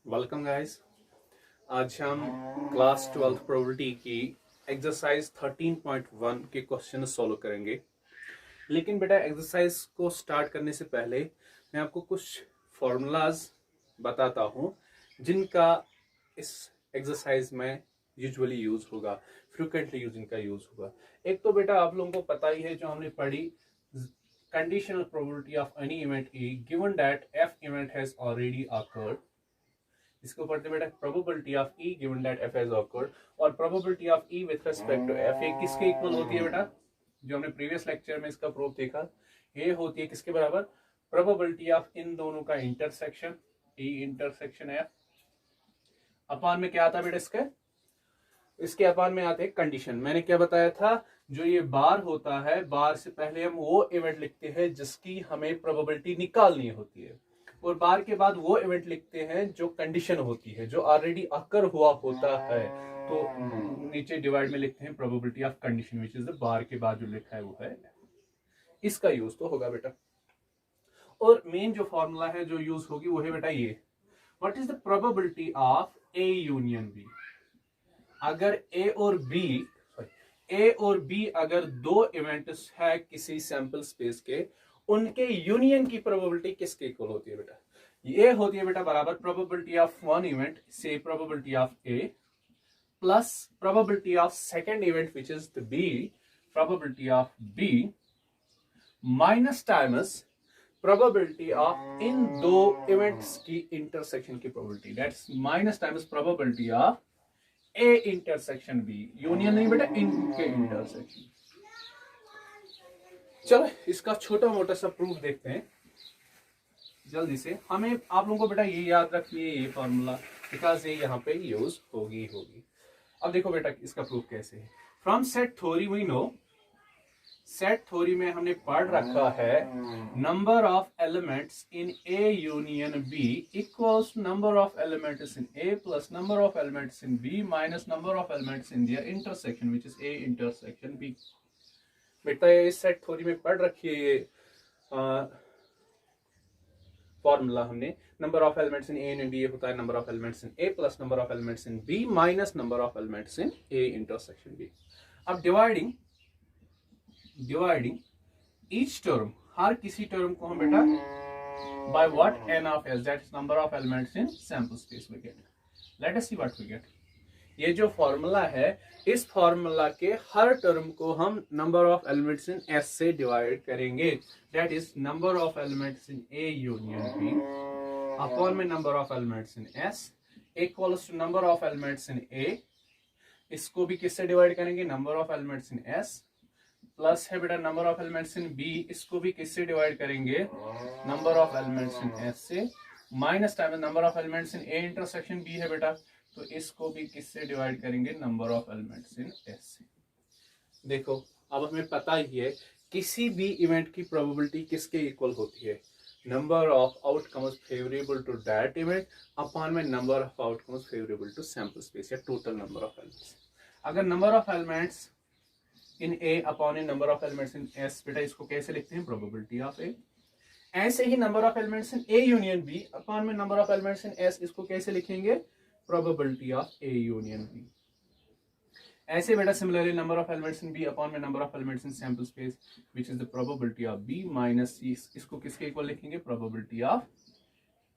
Welcome guys. आज हम class 12th probability की एक्सरसाइज 13.1 के क्वेश्चन सॉल्व करेंगे। लेकिन बेटा एक्सरसाइज को स्टार्ट करने से पहले मैं आपको कुछ फॉर्मूलाज बताता हूँ जिनका इस एक्सरसाइज में यूजुअली यूज होगा, फ्रिक्वेंटली जिनका यूज होगा। एक तो बेटा आप लोगों को पता ही है जो हमने पढ़ी, conditional probability of any event A given that F event has already occurred. इसको पढ़ते बेटा probability of E given that F has occurred. और probability of E with respect to F ए किसके इक्वल होती है बेटा? जो हमने प्रीवियस लेक्चर में इसका प्रूफ देखा, ये होती है किसके बराबर? प्रोबेबिलिटी ऑफ इन दोनों का इंटरसेक्शन, ई इंटरसेक्शन एफ अपान में क्या आता बेटा इसके अपान में आते हैं कंडीशन। मैंने क्या बताया था, जो ये बार होता है, बार से पहले हम वो इवेंट लिखते हैं जिसकी हमें प्रोबेबिलिटी निकालनी होती है, और बार के बाद वो इवेंट लिखते हैं जो कंडीशन होती है, जो ऑलरेडी अकर हुआ होता है। तो नीचे डिवाइड में लिखते हैं probability of condition which is the bar के बाद जो लिखा है वो है। इसका यूज तो होगा बेटा। और मेन जो फॉर्मूला है जो यूज होगी वो है बेटा ये, what is the probability of A union B. अगर ए और बी अगर दो इवेंट्स है किसी सैंपल स्पेस के, उनके यूनियन की प्रोबेबिलिटी किसके इक्वल होती है बेटा? ये होती है बेटा बराबर प्रोबेबिलिटी ऑफ वन इवेंट से probability of A plus probability of second event which is the B, probability of B minus times probability of इन दो इवेंट्स की इंटरसेक्शन की probability, that's minus times probability of A intersection B. Union नहीं बेटा, इनके intersection. चलो इसका छोटा मोटा सा प्रूफ देखते हैं जल्दी से। हमें आप लोगों को बेटा ये याद रखनी है, ये फॉर्मूला, बिकॉज ये यहाँ पे यूज होगी। अब देखो बेटा इसका प्रूफ कैसे है। From set theory we know, set theory में हमने पढ़ रखा है number of elements in A union B equals number of elements in A plus number of elements in B minus number of elements in their intersection which is A intersection B. बेटा ये set theory में पढ़ रखी है ये formula हमने। Number of elements in A and B होता है number of elements in A plus number of elements in B minus number of elements in A intersection B. अब डिवाइडिंग ईच टर्म, हर किसी टर्म को हम बेटा by what n of s, that is number of elements in sample space we get. Let us see what we get. ये जो formula है, इस फॉर्मूला के हर टर्म को हम number of elements in s से डिवाइड करेंगे, that is number of elements in a union b upon में number of elements in s equals to number of elements in a। इसको भी किससे डिवाइड करेंगे? Number of elements in s plus है बेटा number of elements in B, इसको भी किससे डिवाइड करेंगे? Number of elements in S से, minus time number of elements in A intersection B है बेटा, तो इसको भी किससे डिवाइड करेंगे? Number of elements in S से। देखो अब हमें पता ही है किसी भी इवेंट की प्रोबेबिलिटी किसके इक्वल होती है? Number of outcomes favourable to that event upon में number of outcomes favourable to sample space या टोटल नंबर ऑफ एलिमेंट्स। अगर number of elements in A upon A number of elements in S, बेटा इसको कैसे लिखते हैं? Probability of A. ऐसे ही number of elements in A union B upon में number of elements in S, इसको कैसे लिखेंगे? Probability of A union B. ऐसे बेटा similarly number of elements in B upon में number of elements in sample space which is the probability of B minus C, इसको किसके equal लिखेंगे? Probability of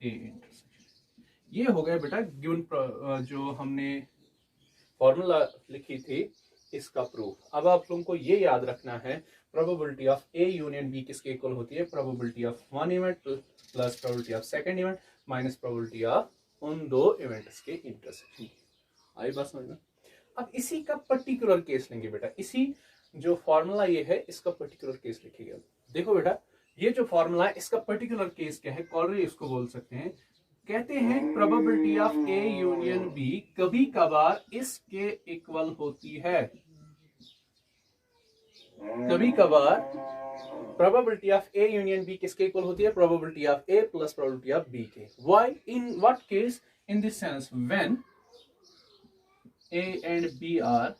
A intersection. ये हो गया बेटा गिवन जो हमने फॉर्मूला लिखी थी इसका प्रूफ। अब आप लोगों को ये याद रखना है probability of A union B किसके इक्वल होती है? Probability of one event plus probability of second event minus probability of उन दो इवेंट्स के इंटरसेक्शन। आई बात समझ में? अब इसी का पर्टिकुलर केस लेंगे बेटा, इसी जो फॉर्मूला ये है इसका पर्टिकुलर केस लिखेगा। देखो बेटा ये जो फॉर्मूला है इसका पर्टिकुलर केस क्या है? कॉलरी इसको बोल सकते हैं। कहते हैं probability of A union B कभी कभार इसके इक्वल होती है। कभी कभार probability of A union B किसके इक्वल होती है? Probability of A plus probability of B के। Why? In what case? In this sense when A and B are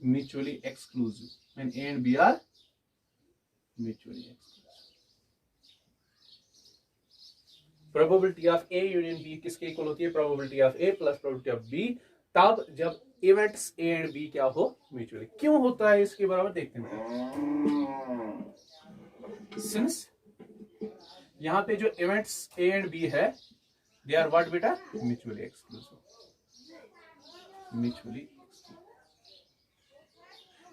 mutually exclusive, when A and B are mutually exclusive. Probability of A union B किसके equal होती है, probability of A plus probability of B, तब जब events A and B क्या हो mutually. क्यों होता है इसके बराबर देखते हैं। सिंस यहां पे जो इवेंट्स ए एंड बी है दे आर व्हाट बेटा, म्यूचुअली एक्सक्लूसिव।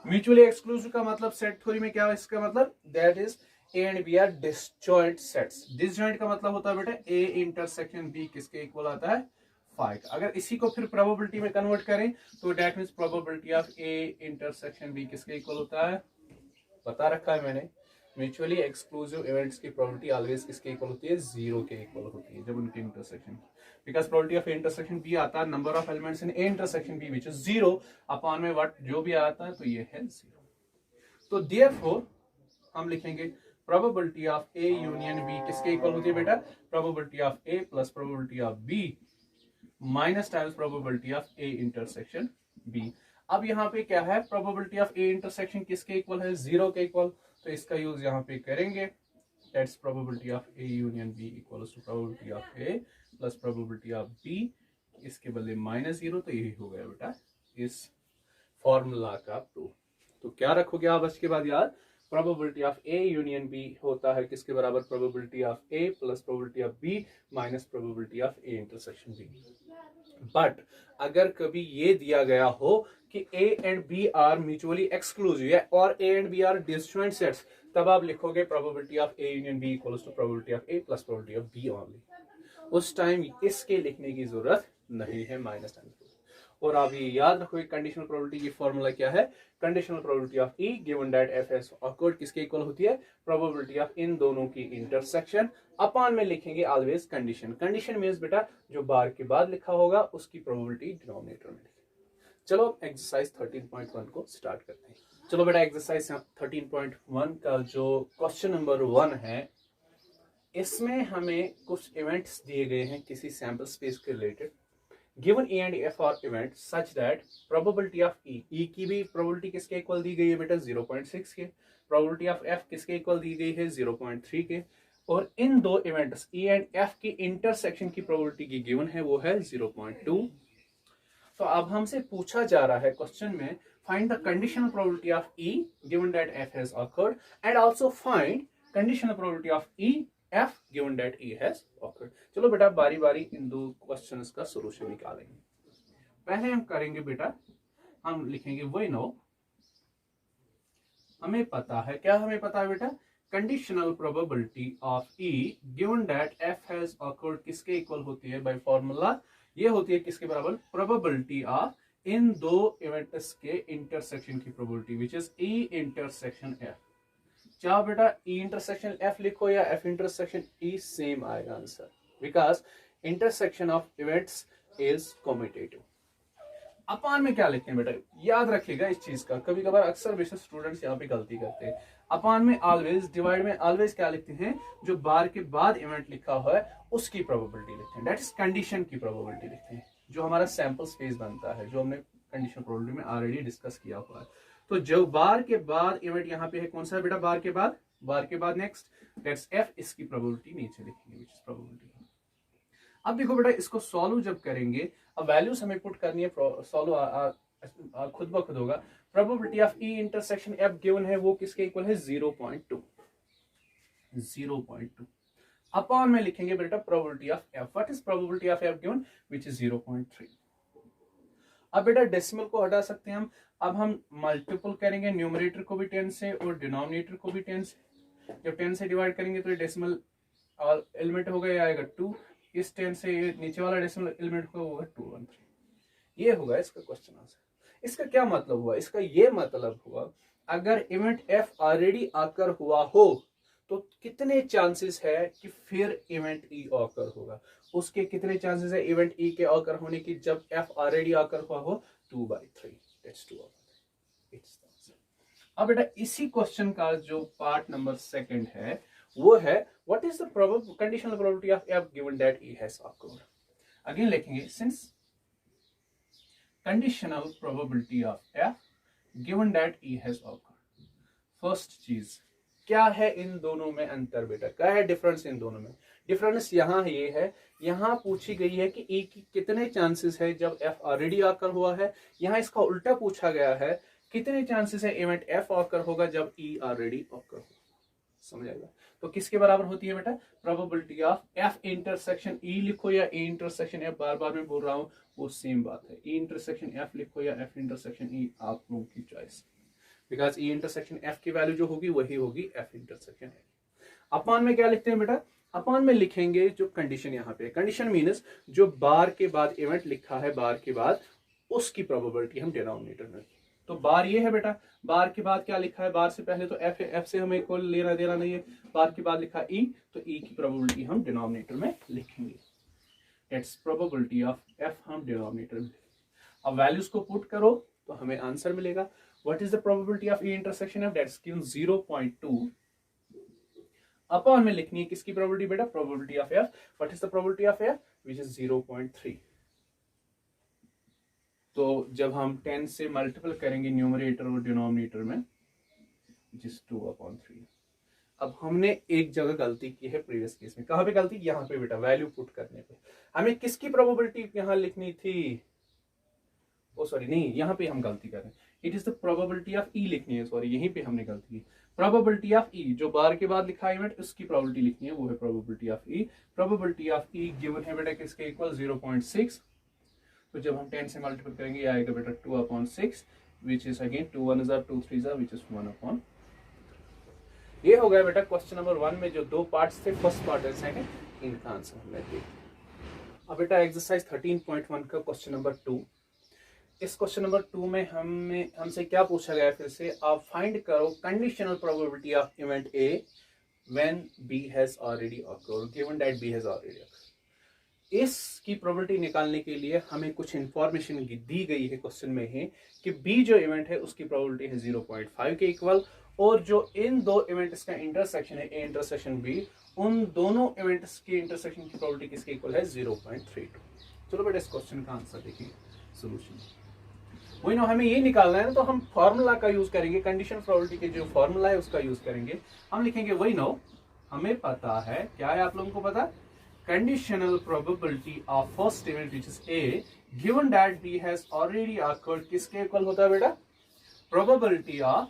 म्यूचुअली एक्सक्लूसिव का मतलब सेट थ्योरी में क्या है, इसका मतलब that is A and B are disjoint sets. Disjoint का मतलब होता है बेटा ए इंटरसेक्शन बी किसके इक्वल आता है, फाइव। अगर इसी को फिर प्रोबेबिलिटी में कन्वर्ट करें तो that means probability of A intersection B किसके इक्वल होता है, बता रखा है मैंने। म्यूचुअली एक्सक्लूसिव इवेंट्स की प्रोबेबिलिटी ऑलवेज किसके इक्वल होती है, जीरो के इक्वल होती है जब उनके intersection, because probability of intersection B आता है number of elements in A intersection B which is zero upon में व्हाट जो भी आता है तो ये है जीरो। तो देयरफॉर हम लिखेंगे probability of A union B किसके इक्वल होती है बेटा, probability of A plus probability of B minus times probability of A intersection B. अब यहाँ पे क्या है, प्रोबेबिलिटी ऑफ ए इंटरसेक्शन किसके इक्वल है, जीरो के इक्वल, तो इसका यूज यहाँ पे करेंगे। That's probability of A union B equals to probability of A plus probability of B, इसके बदले माइनस जीरो, तो यही हो गया बेटा इस फॉर्मूला का प्रूफ। तो क्या रखोगे आप इसके बाद यार, probability of A union B होता है किसके बराबर, probability of A plus probability of B minus probability of A intersection B. But अगर कभी ये दिया गया हो कि A and B are mutually exclusive है और A and B are disjoint sets, तब आप लिखोगे probability of A union B equals to probability of A plus probability of B only. उस टाइम इसके लिखने की जरूरत नहीं है माइनस टाइम। और आप ये याद रखोगे कंडीशनल प्रोबेबिलिटी की फॉर्मूला क्या है, conditional probability of E given that F has occurred किसके इक्वल होती है, प्रोबेबिलिटी ऑफ इन दोनों की इंटरसेक्शन अपॉन में लिखेंगे ऑलवेज कंडीशन। कंडीशन मींस बेटा जो बार के बाद लिखा होगा उसकी प्रोबेबिलिटी डिनोमिनेटर में लिखेंगे। चलो एक्सरसाइज 13.1 को स्टार्ट करते हैं। चलो बेटा एक्सरसाइज 13.1 का जो क्वेश्चन नंबर 1 है, इसमें हमें कुछ इवेंट्स दिए गए हैं किसी सैंपल स्पेस के related. Given A and F are event such that probability of E की भी प्रोबेबिलिटी किसके इक्वल दी गई है बेटा 0.6 के, प्रोबेबिलिटी ऑफ एफ किसके इक्वल दी गई है 0.3 के, और इन दो इवेंट्स ई एंड एफ की इंटरसेक्शन की प्रोबेबिलिटी की गिवन है वो है 0.2। तो अब हमसे पूछा जा रहा है क्वेश्चन में find the conditional probability of E given that F has awkward and also find conditional probability of E F given that E has awkward. चलो बेटा बारी बारी इन दो क्वेश्चंस का सॉल्यूशन निकालेंगे। पहले हम करेंगे बेटा, हम लिखेंगे वी नो, हमें पता है, क्या हमें पता है बेटा, conditional probability of E given that F has occurred किसके इक्वल होती है, बाय फॉर्मूला ये होती है किसके बराबर, प्रोबेबिलिटी ऑफ इन दो इवेंट्स के इंटरसेक्शन की probability which is E intersection F. चाहे बेटा ई इंटरसेक्शन एफ लिखो या एफ इंटरसेक्शन ई, सेम आएगा answer, because intersection of events is commutative. Upon में क्या लिखते हैं बेटा, याद रखिएगा इस चीज का, कभी कभार अक्सर बेशक स्टूडेंट्स यहाँ पे गलती करते हैं। अपान में ऑलवेज, डिवाइड में ऑलवेज क्या लिखते हैं, जो बार के बाद इवेंट लिखा हुआ है उसकी प्रोबेबिलिटी लिखते हैं, दैट इज कंडीशन की प्रोबेबिलिटी लिखते हैं, जो हमारा सैंपल स्पेस बनता है, जो हमने कंडीशन प्रोबेबिलिटी में ऑलरेडी डिस्कस किया हुआ है। तो जो बार के बाद इवेंट यहाँ पे है, कौन सा है बेटा, बार के बाद नेक्स्ट दैट्स एफ, इसकी प्रोबेबिलिटी नीचे लिखेंगे विच इज प्रोबेबिलिटी। अब देखो बेटा इसको सॉल्व जब करेंगे, अब वैल्यूज हमें पुट करनी है, सॉल्व खुद ब खुद होगा। Probability of E intersection F given है वो किसके इक्वल है 0.2 अपॉन में लिखेंगे बेटा probability of F, what is probability of F given which is 0.3। अब बेटा डेसिमल को हटा सकते हैं हम, अब हम मल्टीपल करेंगे, न्यूमरेटर को भी 10 से और डिनोमिनेटर को भी 10 से। जब 10 से डिवाइड करेंगे तो ये डेसिमल एलिमेंट होगा, ये आएगा 2, इस 10 से ये नीचे वाला डेसिमल एलिमेंट होगा 213। ये होगा इसका क्वेश्चन आंसर। इसका क्या मतलब हुआ, इसका ये मतलब हुआ अगर इवेंट एफ ऑलरेडी आकर हुआ हो तो कितने चांसेस है कि फिर इवेंट ई ऑकर होगा, उसके कितने चांसेस है इवेंट ई के ऑकर होने की जब एफ ऑलरेडी आकर हुआ हो, 2/3, दैट्स 2/3। अब बेटा इसी क्वेश्चन का जो पार्ट नंबर 2 है वो है what is the conditional probability of F given that E has occurred. Again लिखेंगे since conditional probability of F given that E has occurred. First चीज क्या है इन दोनों में अंतर बेटा, क्या है डिफरेंस इन दोनों में, डिफरेंस यहाँ ये है, यहाँ पूछी गई है कि ई की कितने चांसेस है जब एफ ऑलरेडी ऑकर हुआ है, यहाँ इसका उल्टा पूछा गया है कितने चांसेस है इवेंट एफ ऑकर होगा जब ई ऑलरेडी ऑकर हो। समझ आएगा? तो किसके बराबर होती है बेटा? प्रोबेबिलिटी ऑफ एफ इंटरसेक्शन ई लिखो या ए इंटरसेक्शन एफ, बार बार मैं बोल रहा हूं वो सेम बात है। ई इंटरसेक्शन एफ लिखो या एफ इंटरसेक्शन ई, आप लोगों की choice, because E intersection F की वैल्यू जो होगी वही होगी एफ इंटरसेक्शन है। अपॉन में क्या लिखते हैं बेटा? अपॉन में लिखेंगे जो कंडीशन यहाँ पे, कंडीशन मीन्स जो बार के बाद इवेंट लिखा है बार के बाद उसकी प्रोबेबिलिटी हम डिनोमिनेटर में, तो बार ये है बेटा, बार के बाद क्या लिखा है, बार से पहले तो एफ है, एफ से हमें कोई लेना देना नहीं है, बार के बाद लिखा ई, तो ई की प्रोबेबिलिटी हम डिनोमिनेटर में लिखेंगे। दैट्स प्रोबेबिलिटी ऑफ एफ हम डिनोमिनेटर में। अब वैल्यूज को पुट करो तो हमें आंसर मिलेगा। What is the probability of E intersection F? That's given 0.2 upon में लिखनी है किसकी प्रोबेबिलिटी बेटा? Probability of F. What is the probability of F? Which is 0.3। तो जब हम 10 से मल्टीपल करेंगे न्यूमरेटर और डिनोमिनेटर में, which is 2/3। अब हमने एक जगह गलती की है प्रीवियस केस में। कहां पे गलती? यहाँ पे बेटा, वैल्यू पुट करने पे। हमें किसकी प्रोबेबिलिटी यहाँ लिखनी थी? ओ सॉरी, नहीं, यहाँ पे हम गलती कर रहे हैं। It is the probability of E लिखनी है, सॉरी यहीं पे हमने गलती की। प्रोबेबिलिटी ऑफ ई, जो बार के बाद लिखा है उसकी प्रोबेबिलिटी लिखनी है, वो है probability of E. Probability of E given है बेटा किसके इक्वल? 0.6। तो जब हम 10 से मल्टीपल करेंगे आएगा बेटा 2/6, विच इज अगेन 2 1 2 3 विच इज 1/। ये हो गया बेटा क्वेश्चन नंबर 1 में जो दो पार्ट्स थे, फर्स्ट पार्ट और सेकंड, इनका आंसर हमने देख लिया। अब बेटा एक्सरसाइज 13.1 का क्वेश्चन नंबर 2। इस क्वेश्चन नंबर 2 में हमसे क्या पूछा गया? फिर से आप फाइंड करो conditional probability of event A when B has already occurred, given that B has already occurred. इसकी प्रोबेबिलिटी निकालने के लिए हमें कुछ इंफॉर्मेशन दी गई है क्वेश्चन में है कि बी जो इवेंट है उसकी प्रोबेबिलिटी है 0.5 के इक्वल, और जो इन दो इवेंट्स का इंटरसेक्शन है ए इंटरसेक्शन बी, उन दोनों इवेंट्स के इंटरसेक्शन की प्रोबेबिलिटी किसके इक्वल है? 0.32। चलो बेटा इस क्वेश्चन का आंसर देखिए, सोल्यूशन वही ना, हमें ये निकालना है ना, तो हम फॉर्मूला का यूज करेंगे, कंडीशन प्रोबेबिलिटी के जो फॉर्मूला है उसका यूज करेंगे। हम लिखेंगे वही नो, हमें पता है क्या है, आप लोगों को पता, conditional probability of first event which is A given that B has already occurred किसके इक्वल होता है बेटा? probability of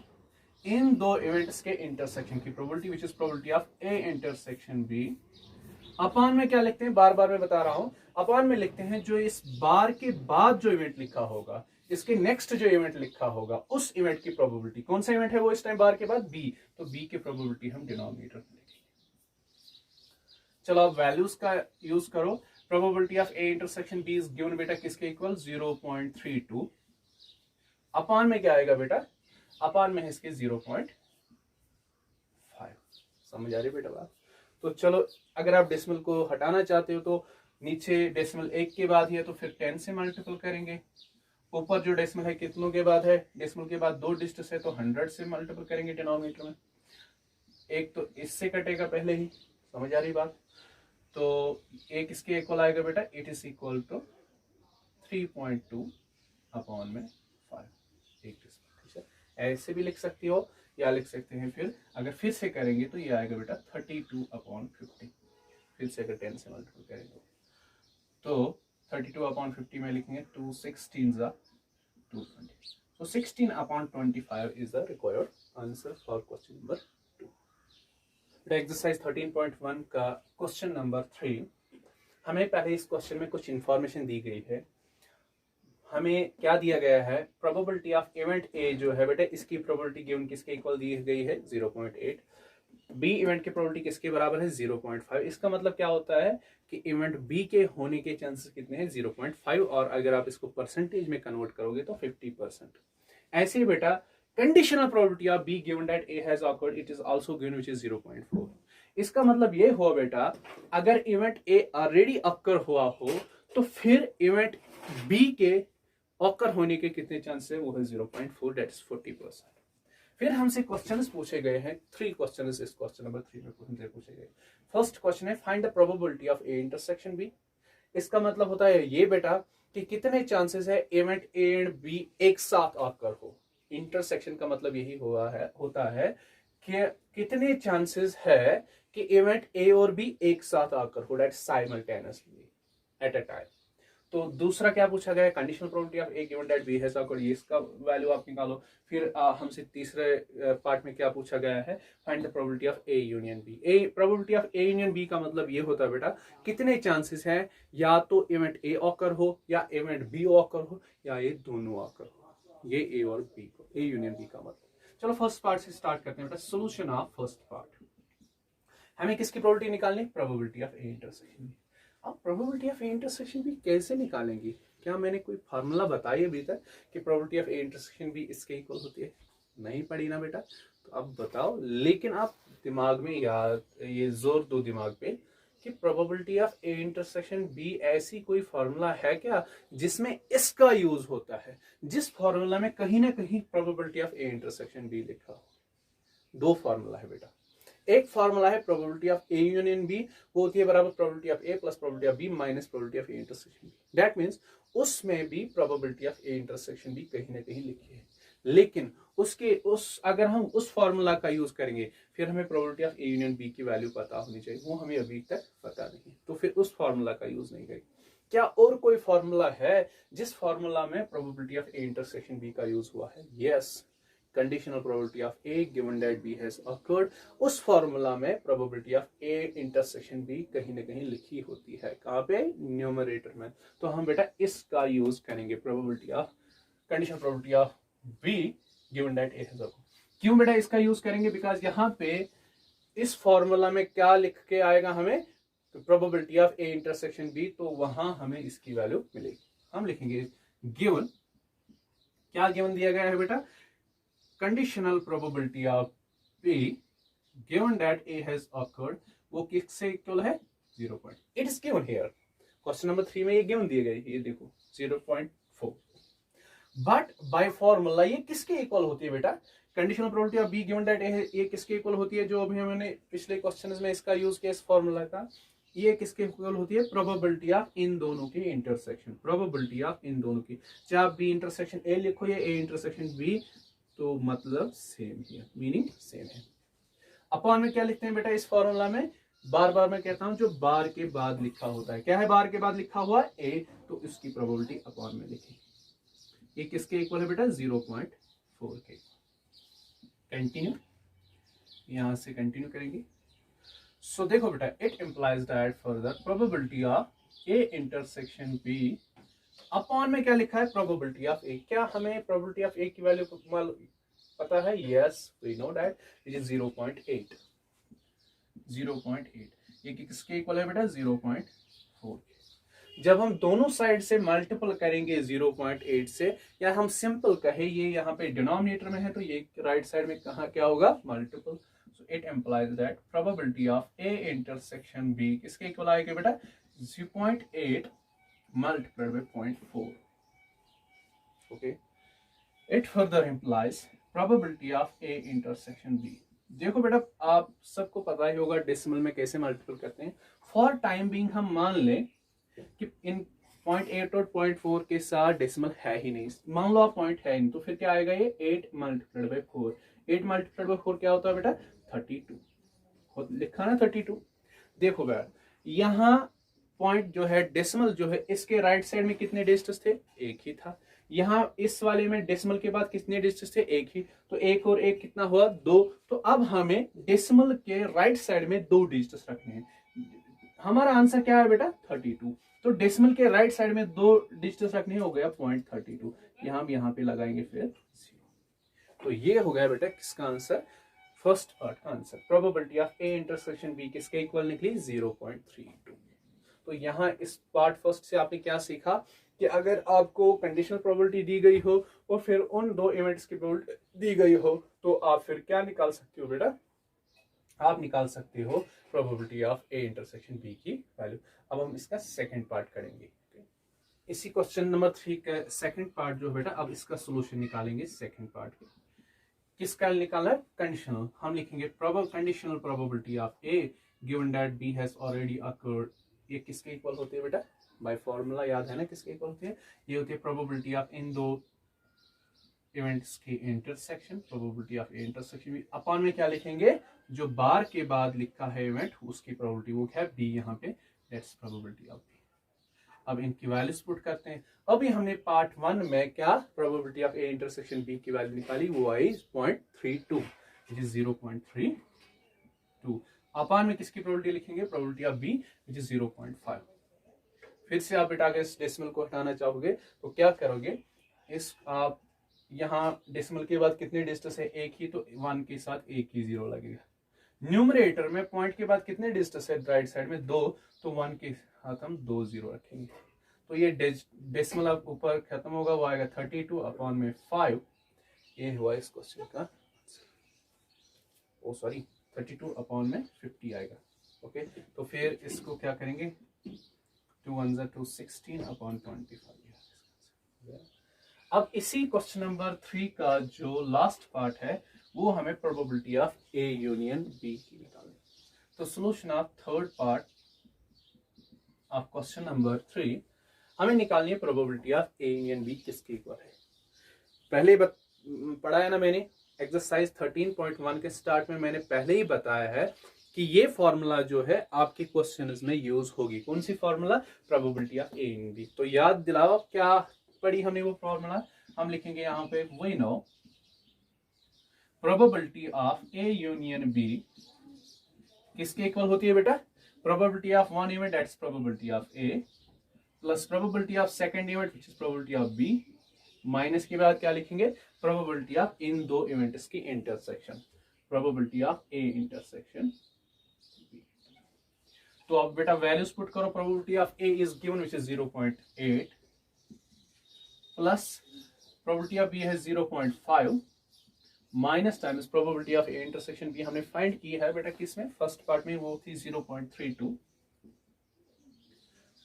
इन दो इवेंट्स के इंटरसेक्शन की probability which is probability of A intersection B। Upon में क्या लिखते हैं? बार बार मैं बता रहा हूं, अपॉन में लिखते हैं जो इस बार के बाद जो इवेंट लिखा होगा, इसके नेक्स्ट जो इवेंट लिखा होगा उस इवेंट की प्रोबेबिलिटी, कौन सा इवेंट है वो इस टाइम बार के बाद? बी, तो बी की प्रोबेबिलिटी हम डिनोमिनेटर में लिखेंगे। चलो अब वैल्यूज का यूज करो। Probability of A intersection B is given बेटा किसके इक्वल? 0.32। अपॉन में क्या आएगा बेटा? अपॉन में है इसके 0.5। समझ आ रही बेटा बात? तो चलो अगर आप डेसिमल को हटाना चाहते हो तो नीचे डेसिमल 1 के बाद ही है तो फिर 10 से मल्टीपल करेंगे। ऊपर जो डेसिमल है कितनों के बाद है? डेसिमल के बाद 2 डिजिट्स है तो 100 से मल्टीपल करेंगे डिनोमिनेटर में। एक तो इससे कटेगा पहले ही, समझ आ रही बात? तो एक इसके इक्वल आएगा बेटा, it is equal to 3.2 upon में 5। एक ठीक है, ऐसे भी लिख सकती हो या लिख सकते हैं फिर, अगर फिर से करेंगे तो ये आएगा बेटा 32/50। फिर से अगर 10 से मल्टीपल करेंगे तो 32/50 में लिखेंगे 2 16 220। So 16/25 is the required answer for question number 2. Exercise 13.1 का क्वेश्चन नंबर 3। हमें पहले इस क्वेश्चन में कुछ इंफॉर्मेशन दी गई है। हमें क्या दिया गया है? प्रोबेबिलिटी ऑफ इवेंट ए जो है बेटा, इसकी प्रोबेबिलिटी गिवन किसके इक्वल दी गई है? 0.8। बी इवेंट की प्रोबेबिलिटी किसके बराबर है? 0.5। इसका मतलब क्या होता है कि इवेंट बी के होने के चांसेस कितने हैं? 0.5, और अगर आप इसको परसेंटेज में कन्वर्ट करोगे तो 50%। ऐसे ही बेटा conditional probability of B given that A has awkward, it is also given which is 0.4। इसका मतलब ये हुआ बेटा, अगर इवेंट ए ऑलरेडी ऑकर हुआ हो तो फिर इवेंट बी के ऑकर होने के कितने चांस है? वो है 0.4, दैट इज 40%। फिर हमसे क्वेश्चंस पूछे गए हैं, 3 क्वेश्चंस इस क्वेश्चन नंबर 3 में हमसे पूछे गए। फर्स्ट क्वेश्चन है find the probability of A intersection B. इसका मतलब होता है ये बेटा कि कितने चांसेस है इवेंट ए एंड बी एक साथ ऑकर हो। इंटरसेक्शन का मतलब यही होता है कि कितने चांसेस है कि इवेंट ए और बी एक साथ आकर हो, that simultaneously at a time. तो दूसरा क्या पूछा गया है, conditional probability of A given that B has occurred, ये इसका वैल्यू आप निकालो। फिर हमसे तीसरे पार्ट में क्या पूछा गया है, find the probability of A union B. A probability of A union B का मतलब ये होता है बेटा, कितने चांसेस हैं या तो इवेंट ए ऑकर हो या इवेंट बी ऑकर हो या ये दोनों ऑकर हो। ये ए और बी को, ए यूनियन बी का मतलब। चलो फर्स्ट पार्ट से स्टार्ट करते हैं बेटा, सोल्यूशन ऑफ फर्स्ट पार्ट। हमें किसकी प्रोबेबिलिटी निकालनी, प्रोबेबिलिटी ऑफ ए इंटरसेक्शन। अब प्रोबेबिलिटी ऑफ ए इंटरसेक्शन भी कैसे निकालेंगे, क्या मैंने कोई फार्मूला बताई अभी तक कि प्रोबेबिलिटी ऑफ ए इंटरसेक्शन भी इसके इक्वल होती है? नहीं पढ़ी ना बेटा, तो अब बताओ। लेकिन आप दिमाग में याद, ये जोर दो दिमाग पे कि probability of A intersection B ऐसी कोई फार्मूला है क्या जिसमें इसका यूज होता है, जिस फार्मूला में कहीं ना कहीं probability of A intersection B लिखा हो। दो फार्मूला है बेटा, एक फार्मूला है probability of A union B, वो होती है बराबर probability of A plus probability of B minus probability of A intersection B. That means उसमें भी probability of A intersection B कहीं ना कहीं लिखी है, लेकिन अगर हम उस फार्मूला का यूज करेंगे फिर हमें probability of A union B की वैल्यू पता होनी चाहिए, वो हमें अभी तक पता नहीं, तो फिर उस फार्मूला का यूज नहीं करेंगे। क्या और कोई फार्मूला है जिस फार्मूला में probability of A intersection B का यूज हुआ है? Yes, conditional probability of A given that B has occurred. उस फॉर्मूला में probability of A intersection B कहीं ना कहीं लिखी होती है, कहां पे, न्यूमरेटर में। तो हम बेटा इसका यूज करेंगे, probability of, conditional probability of B given that A has occurred. क्यों बेटा इसका यूज करेंगे, बिकॉज यहां पे इस फॉर्मूला में क्या लिख के आएगा हमें, probability of A intersection B, तो वहां हमें इसकी वैल्यू मिलेगी। हम लिखेंगे गिवन, क्या गिवन दिया गया है बेटा, conditional probability of B given that A has occurred, वो किससे इक्वल है, 0. It is given here, question number 3 में ये गिवन दिए गए, ये देखो 0.4। बट बाय फॉर्मूला ये किसके इक्वल होती है बेटा, conditional probability of B given that A, ये किसके इक्वल होती है, जो अभी हमने पिछले क्वेश्चन में इसका यूज किया इस फॉर्मूला का, ये किसके इक्वल होती है, प्रोबेबिलिटी ऑफ इन दोनों की इंटरसेक्शन, प्रोबेबिलिटी ऑफ इन दोनों की। चाहे आप बी इंटरसेक्शन ए लिखो या ए इंटरसेक्शन बी, तो मतलब सेम ही है, मीनिंग सेम है। अपॉन में क्या लिखते हैं बेटा इस फॉर्मूला में, बार बार मैं कहता हूं जो बार के बाद लिखा होता है, क्या है बार के बाद लिखा हुआ ए, तो इसकी प्रोबेबिलिटी अपॉन में लिखेंगे। ये किसके इक्वल है बेटा, 0.4 के। कंटिन्यू, यहां से कंटिन्यू करेंगे। सो देखो बेटा, it implies that further probability of A intersection B, upon में क्या लिखा है, प्रोबेबिलिटी ऑफ ए। क्या हमें प्रोबेबिलिटी ऑफ ए की वैल्यू पता है? Yes, we know that it is 0.8। 0.8 ये किसके इक्वल है बेटा, 0.4। जब हम दोनों साइड से मल्टीपल करेंगे 0.8 से, या हम सिंपल कहे ये यहाँ पे डिनोमिनेटर में है तो ये राइट साइड में कहा क्या होगा, multiple. So it implies that probability of A intersection B किसके इक्वल आएगा बेटा, 0.8 multiplied by 0.4. Okay. It further implies probability of A intersection B. देखो बेटा, आप सबको पता ही होगा डेसिमल में कैसे मल्टीपल करते हैं। फॉर टाइम बीइंग हम मान लें कि इन 0.8 और 0.4 के साथ डेसिमल है ही नहीं, मान लो आप पॉइंट है नहीं, तो फिर क्या आएगा ये 8 मल्टीप्लाइड बाई 4। 8 मल्टीप्लाइड बाई 4 क्या होता है बेटा, 32 लिखा ना, 32। देखो बेटा, यहाँ पॉइंट जो है, डेसिमल जो है, इसके राइट साइड में कितने डिजिट्स थे, एक ही था। यहाँ इस वाले में डेसिमल के बाद कितने डिजिट्स थे, एक ही, तो एक और एक कितना हुआ, 2। तो अब हमें डेसिमल के राइट साइड में 2 डिजिट्स रखने हैं। हमारा आंसर क्या है बेटा, 32। तो डेसिमल के राइट साइड में 2 डिजिट्स रखने हो गया 0.32। यहाँ पे लगाएंगे फिर 0। तो ये हो गया बेटा किसका आंसर, फर्स्ट पार्ट का answer. Probability of A intersection B किसके इक्वल निकली, 0.32। तो यहाँ इस पार्ट फर्स्ट से आपने क्या सीखा कि अगर आपको कंडीशनल प्रोबेबिलिटी दी गई हो और फिर उन 2 इवेंट्स की प्रोबेबिलिटी दी गई हो, तो आप फिर क्या निकाल सकते हो बेटा, आप निकाल सकते हो probability of A intersection B की वैल्यू। अब हम इसका सेकंड पार्ट करेंगे। इसी क्वेश्चन नंबर 3 का सेकंड पार्ट जो बेटा, अब इसका सोल्यूशन निकालेंगे सेकंड पार्ट के। किसका निकालना है, कंडीशनल। हम लिखेंगे conditional probability of A given that B has already occurred, ये किसके इक्वल होती है बेटा, बाय फॉर्मूला याद है ना किसके इक्वल होती है, ये होती है प्रोबेबिलिटी ऑफ इन 2 इवेंट्स की intersection, probability of A intersection B, upon में क्या लिखेंगे, जो बार के बाद लिखा है इवेंट उसकी प्रोबेबिलिटी, वो क्या है बी यहाँ पे, दैट्स प्रोबेबिलिटी ऑफ बी। अब इनकी वैल्यूज पुट करते हैं। अभी हमने पार्ट 1 में क्या probability of A intersection B की वैल्यू निकाली, वो आई 0.32 विच इज 0.32। अपॉन में किसकी प्रोबेबिलिटी लिखेंगे, probability of B which is 0.5। फिर से आप बेटा अगर इस डेसिमल को हटाना चाहोगे तो क्या करोगे, इस आप यहाँ डेसिमल के बाद कितने डिस्टेंस है, एक ही, तो 1 के साथ एक ही 0 लगेगा। न्यूमरेटर में पॉइंट के बाद कितने डिस्टेंस है राइट साइड में 2, तो 1 के साथ हम 2 0 रखेंगे। तो ये डेसिमल अब ऊपर खत्म होगा, वो आएगा 32 अपॉन में 5। ये हुआ इस क्वेश्चन का, ओ सॉरी 32 अपॉन में 50 आएगा। ओके, तो फिर इसको क्या करेंगे, 2 1 2 16 अपॉन 25। अब इसी क्वेश्चन नंबर 3 का जो लास्ट पार्ट है वो हमें probability of A union B की निकालनी। तो solution of third part of question number 3 हमें निकालनी है probability of A union B किसके इक्वल है। पहले पढ़ाया ना मैंने, एक्सरसाइज 13.1 के स्टार्ट में मैंने पहले ही बताया है कि ये फॉर्मूला जो है आपके क्वेश्चंस में यूज होगी। कौन सी formula, probability of A union B. तो याद दिलाओ क्या पढ़ी हमने वो फॉर्मूला, हम लिखेंगे यहाँ पे we know probability of A union B किसके इक्वल होती है बेटा, probability of one event that's probability of A plus probability of second event which is probability of B, minus के बाद क्या लिखेंगे, प्रोबेबिलिटी ऑफ इन दो इवेंट्स की intersection, probability of A intersection B. तो अब बेटा वैल्यूज पुट करो, probability of A is given which is 0.8 plus probability of B है 0.5 minus times probability of A intersection B हमने फाइंड की है बेटा किसमें, फर्स्ट पार्ट में, वो थी 0.32।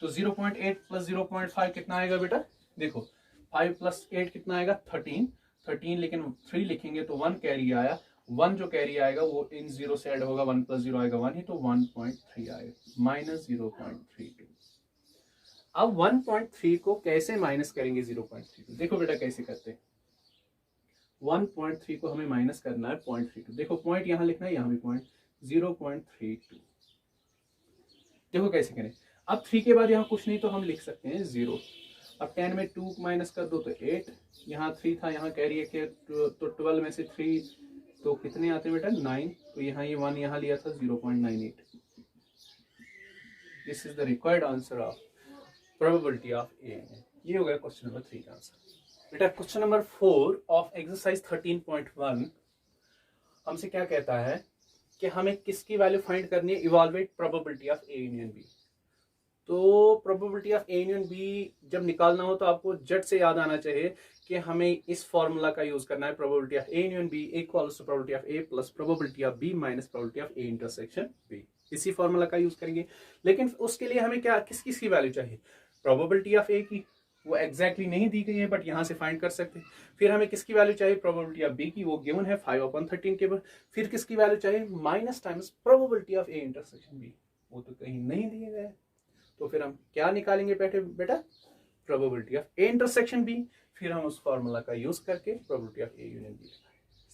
तो 0.8 प्लस 0.5 कितना आएगा बेटा, देखो 5 प्लस 8 कितना आएगा 13, लेकिन 3 लिखेंगे तो 1 कैरी आया, 1 जो कैरी आएगा वो इन 0 से ऐड होगा, 1 प्लस 0 आएगा 1 ही, तो 1.3 आएगा माइनस 0.32। अब 1.3 को कैसे माइनस करेंगे 0.32, देखो बेटा कैसे करते हैं। 1.3 को हमें माइनस करना है 0.32, देखो पॉइंट यहां लिखना है, यहां भी पॉइंट 0.32। देखो कैसे करें, अब 3 के बाद यहां कुछ नहीं तो हम लिख सकते हैं 0। अब 10 में 2 माइनस कर दो तो 8, यहाँ 3 था, यहाँ कैरी है तो 12 में से 3 तो कितने आते हैं बेटा 9, तो यहाँ ये 1 यहाँ लिया था 0.98। This is the required answer of probability of A. ये हो गया क्वेश्चन नंबर 3 का आंसर। बेटा क्वेश्चन नंबर 4 ऑफ एक्सरसाइज 13.1 हमसे क्या कहता है कि हमें किसकी वैल्यू फाइंड करनी है, evaluate probability of A union B. तो probability of A union B जब निकालना हो तो आपको झट से याद आना चाहिए कि हमें इस फॉर्मूला का यूज करना है, probability of A union B equals to probability of A plus probability of B minus probability of A intersection B. इसी फॉर्मूला का यूज करेंगे, लेकिन उसके लिए हमें क्या किस किस की वैल्यू चाहिए, प्रोबेबिलिटी ऑफ ए की, वो एग्जैक्टली नहीं दी गई है बट यहां से फाइंड कर सकते हैं। फिर हमें किसकी वैल्यू चाहिए, प्रोबेबिलिटी ऑफ बी की, वो गिवन है 5/13 के बाद। फिर किसकी वैल्यू चाहिए, minus times probability of A intersection B, वो तो कहीं नहीं दिए गए। तो फिर हम क्या निकालेंगे बेटा, probability of A intersection B, फिर हम उस फॉर्मूला का यूज करके probability of A union B.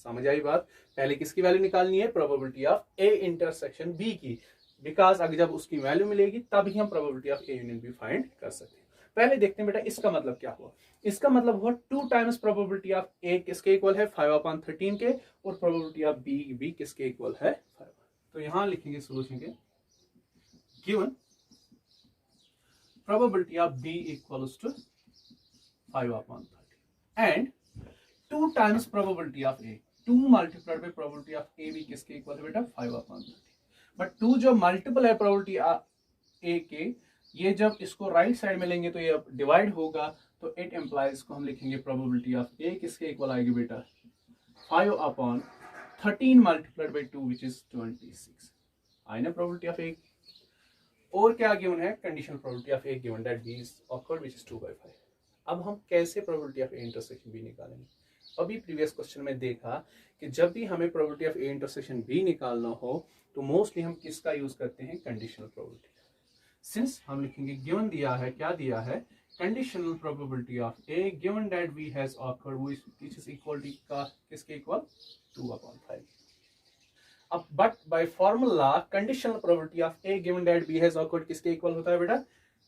समझ आई बात, पहले किसकी वैल्यू निकालनी है, probability of A intersection B की, बिकॉज अगर जब उसकी वैल्यू मिलेगी तभी हम probability of A union B find कर सकते हैं। पहले देखते हैं बेटा इसका मतलब क्या हुआ, इसका मतलब हुआ 2 टाइम्स प्रोबेबिलिटी ऑफ ए किसके इक्वल है 5/13 के, और प्रोबेबिलिटी ऑफ बी किसके इक्वल है 5। तो यहां लिखेंगे सोल्यूशन के, given probability of B equals to 5/13 and 2 times probability of A, 2 multiplied by probability of A भी किसके इक्वल है बेटा 5/13। बट 2 जो मल्टीपल है probability A के, ये जब इसको राइट साइड में लेंगे तो ये डिवाइड होगा, तो इट एम्प्लाइज को हम लिखेंगे probability of A किसके इक्वल आएगी बेटा 5/13 multiplied by 2 which is 26। आई ना probability of A। और क्या गिवन है, conditional probability of A given that B is occurred which is 2/5। अब हम कैसे probability of A intersection B निकालेंगे। अभी प्रीवियस क्वेश्चन में देखा कि जब भी हमें probability of A intersection B निकालना हो तो मोस्टली हम किसका यूज करते हैं, कंडीशनल प्रोबेबिलिटी। सिंस हम लिखेंगे गिवन दिया है, क्या दिया है, conditional probability of A given that B has occurred which is equal to का किसके इक्वल 2/5. अब but by formula conditional probability of A given that B has occurred किसके इक्वल होता है बेटा,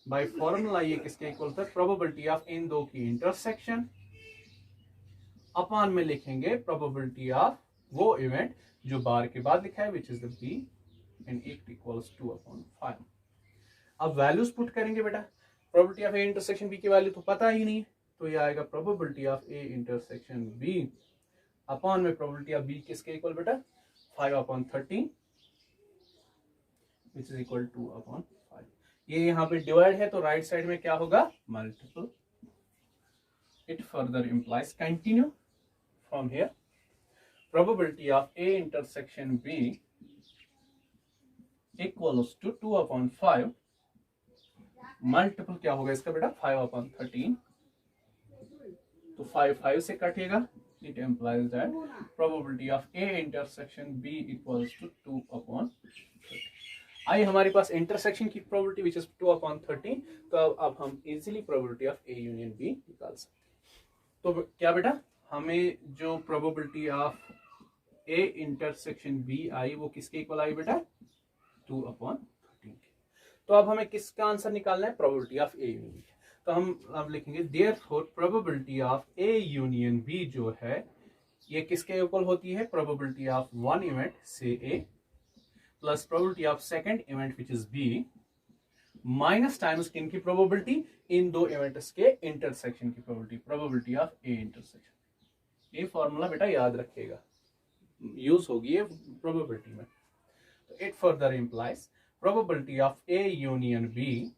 बाय फॉर्मूला ये किसके इक्वल होता है, प्रोबेबिलिटी ऑफ इन दो की इंटरसेक्शन अपॉन में लिखेंगे प्रोबेबिलिटी ऑफ वो इवेंट जो बार के बाद लिखा है which is the B and it equals 2/5. अब वैल्यूज पुट करेंगे बेटा, probability of A intersection B की वैल्यू तो पता ही नहीं, तो ये आएगा probability of A intersection B upon में प्रोबेबिलिटी ऑफ बी किसके इक्वल बेटा 5/13 विच इज इक्वल 2/5. ये यहाँ पे डिवाइड है तो राइट साइड में क्या होगा, multiple. It further implies, continue from here, probability of A intersection B equals to 2/5 multiple क्या होगा इसका बेटा 5/13. तो 5 से कटेगा, it implies that probability of A intersection B equals to 2/13. आई हमारे पास इंटरसेक्शन की प्रोबेबिलिटी विच इज 2/13, तो अब हम easily probability of A union B निकाल सकते हैं. तो क्या बेटा, हमें जो probability of A intersection B आई वो किसके इक्वल आई बेटा 2/13. तो अब हमें किसका आंसर निकालना है, probability of A union B. तो हम अब लिखेंगे therefore probability of A union B जो है ये किसके इक्वल होती है, प्रोबेबिलिटी ऑफ वन इवेंट से A plus probability of second event which is B minus times किन की प्रोबेबिलिटी, इन दो इवेंट्स के इंटरसेक्शन की प्रोबेबिलिटी ऑफ ए इंटरसेक्शन. ये फॉर्मूला बेटा याद रखिएगा, यूज होगी ये प्रोबेबिलिटी में. तो it further implies probability of A union B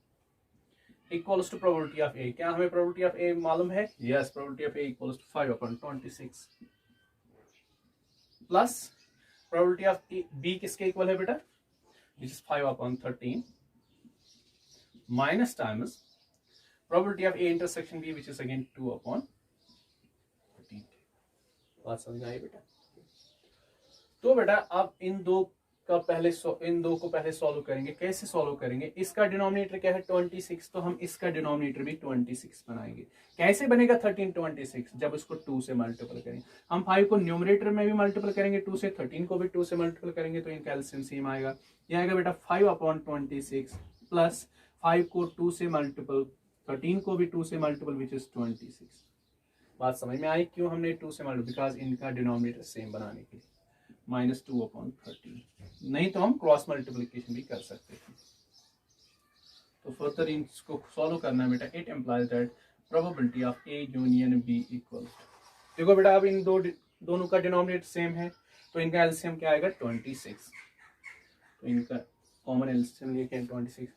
equals to probability of A. क्या हमें प्रोबेबिलिटी ऑफ ए मालूम है, yes, probability of A equals to 5/26 plus probability of B किसके इक्वल है बेटा, which is 5/13 minus times probability of A intersection B which is again 2/13. बात समझ आई बेटा. तो बेटा अब इन दो को पहले सॉल्व करेंगे. कैसे सॉल्व करेंगे, इसका डिनोमिनेटर क्या है 26, तो हम इसका डिनोमिनेटर भी 26 बनाएंगे. कैसे बनेगा 13/26, जब इसको 2 से मल्टीपल करेंगे. हम 5 को न्यूमरेटर में भी मल्टीपल करेंगे 2 से, 13 को भी 2 से मल्टीपल करेंगे तो इनका एलसीएम सेम आएगा. ये आएगा बेटा 5/26 प्लस 5 को 2 से मल्टीपल, 13 को भी 2 से मल्टीपल विच इज 26. बात समझ में आई क्यों हमने 2 से मल्टीपल, बिकॉज इनका डिनोमिनेटर सेम बनाने के लिए. -2/13, नहीं तो हम क्रॉस मल्टीप्लिकेशन भी कर सकते थे. तो फर्दर इसको सॉल्व करना है बेटा. It implies that probability of A union B equals, देखो बेटा अब इन दोनों का डिनोमिनेटर सेम है तो इनका एलसीएम क्या आएगा 26. तो इनका कॉमन एलसीएम लेके 26.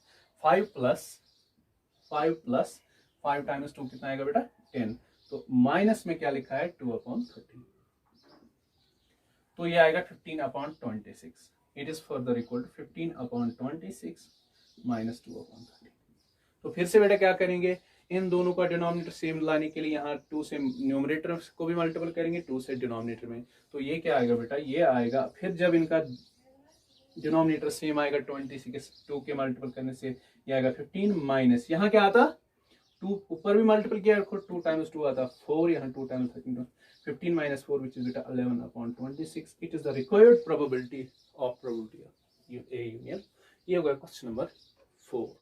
5 प्लस 5 टाइम्स 2 कितना आएगा बेटा 10. तो माइनस में क्या लिखा है 2/13, तो ये आएगा 15/26. It is further equal to 15/26 minus 2/13. तो फिर से बेटा क्या करेंगे, इन दोनों का डिनोमिनेटर सेम लाने के लिए यहाँ 2 से न्यूमरेटर को भी मल्टीपल करेंगे 2 से डिनोमिनेटर में. तो ये क्या आएगा बेटा, ये आएगा फिर जब इनका डिनोमिनेटर सेम आएगा 26 2 के मल्टीपल करने से ये आएगा 15 माइनस यहाँ क्या आता 2 ऊपर भी मल्टीपल किया 2 टाइम्स 2 आता 4, यहाँ 2 times 15 minus 4 which is 11/26. It is the required probability of A union. ये होगा क्वेश्चन नंबर 4.